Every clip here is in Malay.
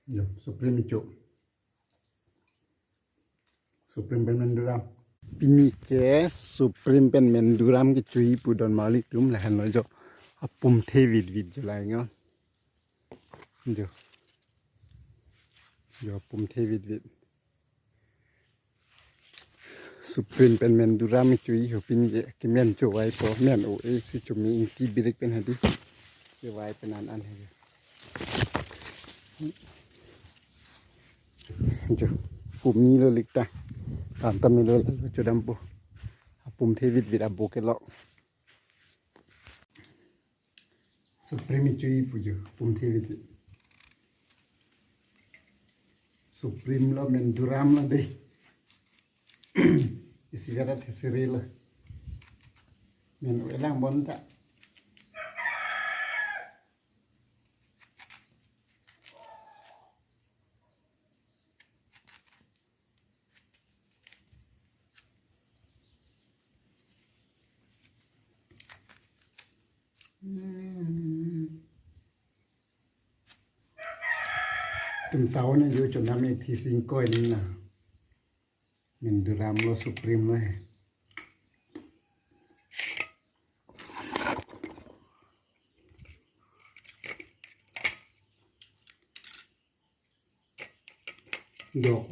Yo, Soprim cuk. Soprim pen menduram. Pini ke Soprim pen menduram ke cui pu donmarli tum lah hanoi jo. Apum the vid jo lai ngon. Jo. Jo apum the vid. Soprim pen menduram ke cui ho pin ke men jo wai po men o e si cumi inti birik pen hadi. Ke wai pen an he. Jo. Pum ni lo likta. Tam tam lo cho dampu. Apum the vid abo ke lo. Soprim cui pujo apum the vid. Soprim lo menduram lo deh. Isi gara tisiri lo. Men elang bon tak. Tum tahu ni yo cho nami thi sing koi ni na. Min duram lo Soprim lo he. Dok.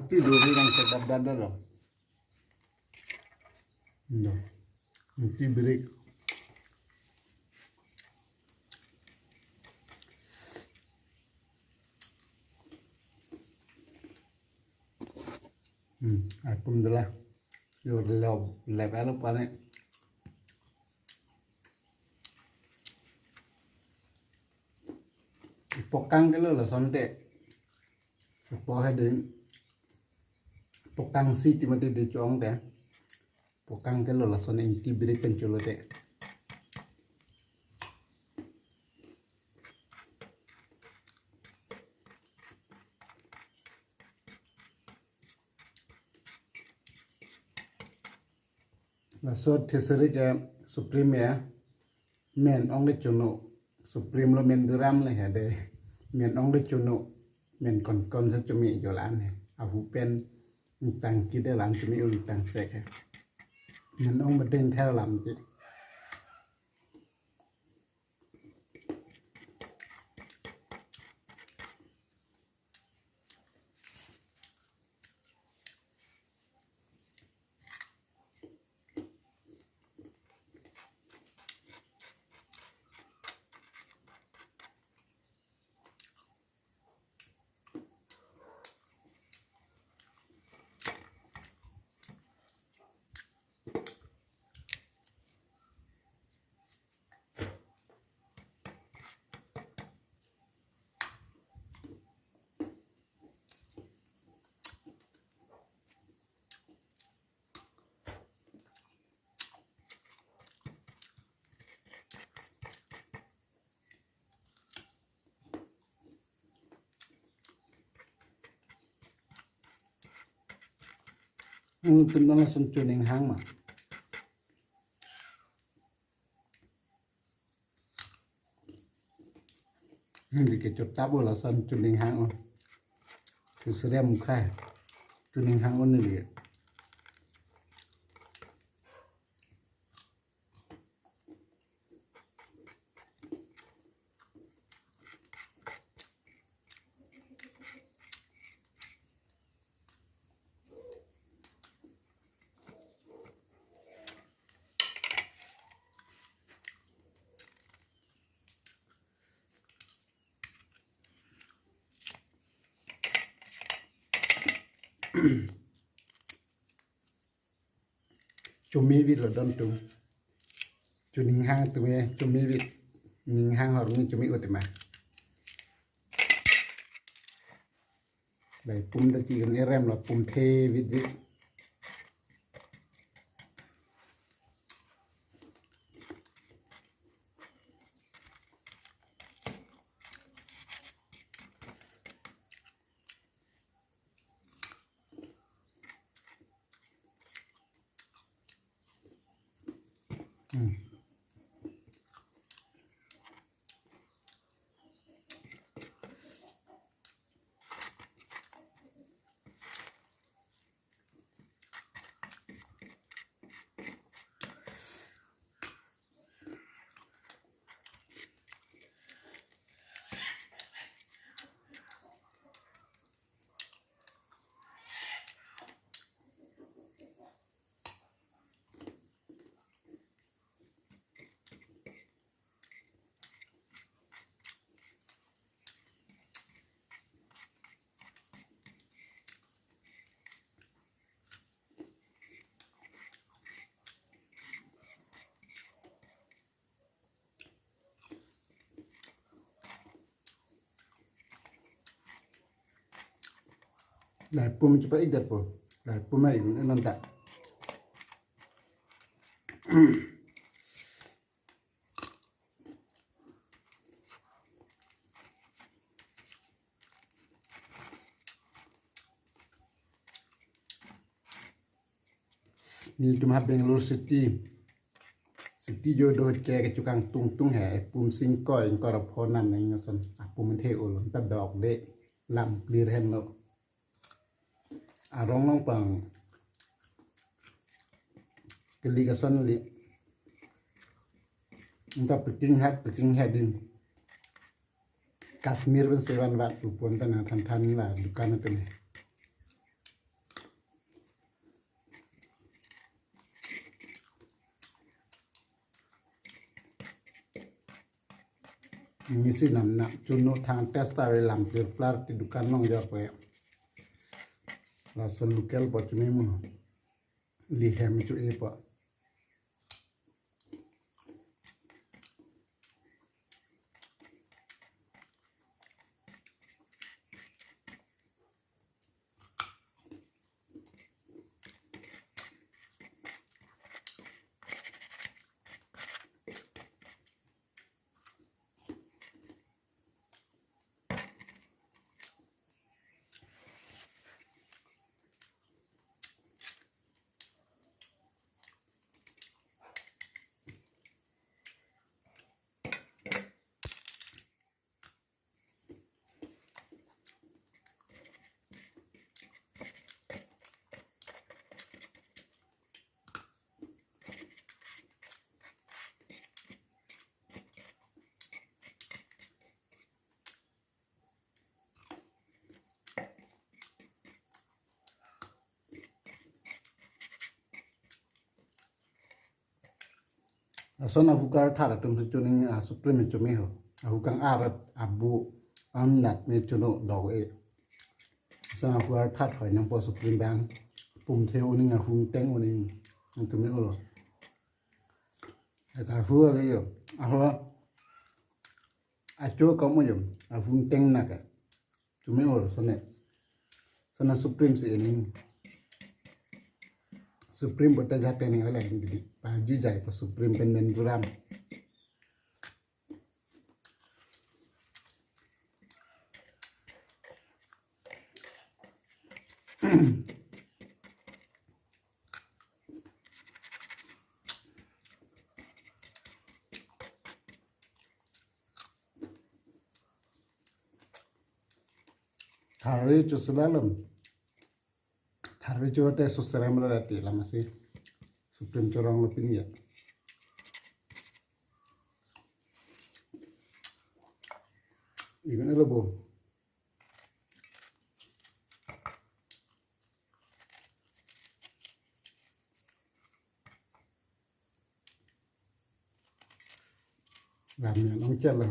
Pi dulu yang sedap dada lo. No. Nanti break. Apum dulu. Yo level apa ni? Pokang cái lo là sonte. Po hai đến. Pokang si ti mati de chong de. Pokang cái lo là son inti break pen cholo de. Là sốt thế seri cái Soprim ya. Men ong de chono. Soprim lo men duram le ha de. Men ong de chono. Men kon sa chumi jo lan he. Ahu pen tang ki de lan chumi uli tang sek he. Men ong ba den theo làm chi. Tin nó là sân chuning hang mà. Thì cái chốt táp là sân chuning hang mà. Cứ sửa em khai chuning hang ôn này. Chumi vịt là đơn trùng. Chuning hang tụi mẹ chumi vịt. Ning hang họ cũng chumi ướt mà. Đây pum ta chỉ cần rem là pum thê vịt vịt. Lai pum cepat ikat po. Lai pum ai nan tak. Ni cuma Bangalore City. City jodoh ke cukang tung hai pum singkoi ko ra phonam nai ngason pum the ul ta dok de lam clear hen lo arong long pang keli ka son li unta peking hadin Kashmir ben sewan wat pun tanah than la dukan tu ni ngisi nam nak cuno thang test tare lam pir plar ti dukan nong ja pe la son local po chumi mu li hem chu e po son avukar thara tum su chuning Soprim chumi ho avukang arat abu amnat me chuno dog e son avukar that hoi nang po Soprim bang pum theo ning hung teng uning ang tumi ulo ka fu a yo a chu ko mo yum a hung teng na ka chumi ulo son Soprim si ning Soprim bota jate ni ala gidi pa ji jai pa Soprim pen men duram thari chu salalum thari chu te susaram la ti la masi Soprim chorong lo pin ya even lo bo làm nhà nông chết là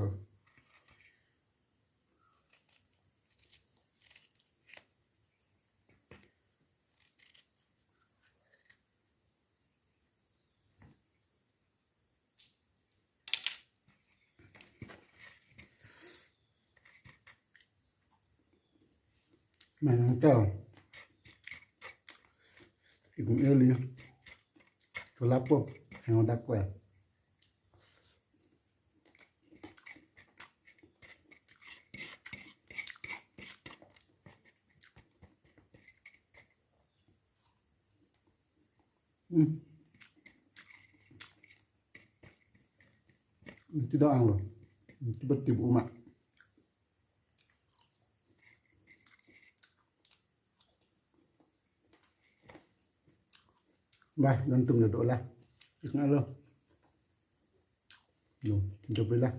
mà nông trâu thì cũng yêu liền cho lắp bộ hàng đặc quẹt tidak ang lo tiba tiba umat bah dan tum duduk lah ikna lo jom jom lah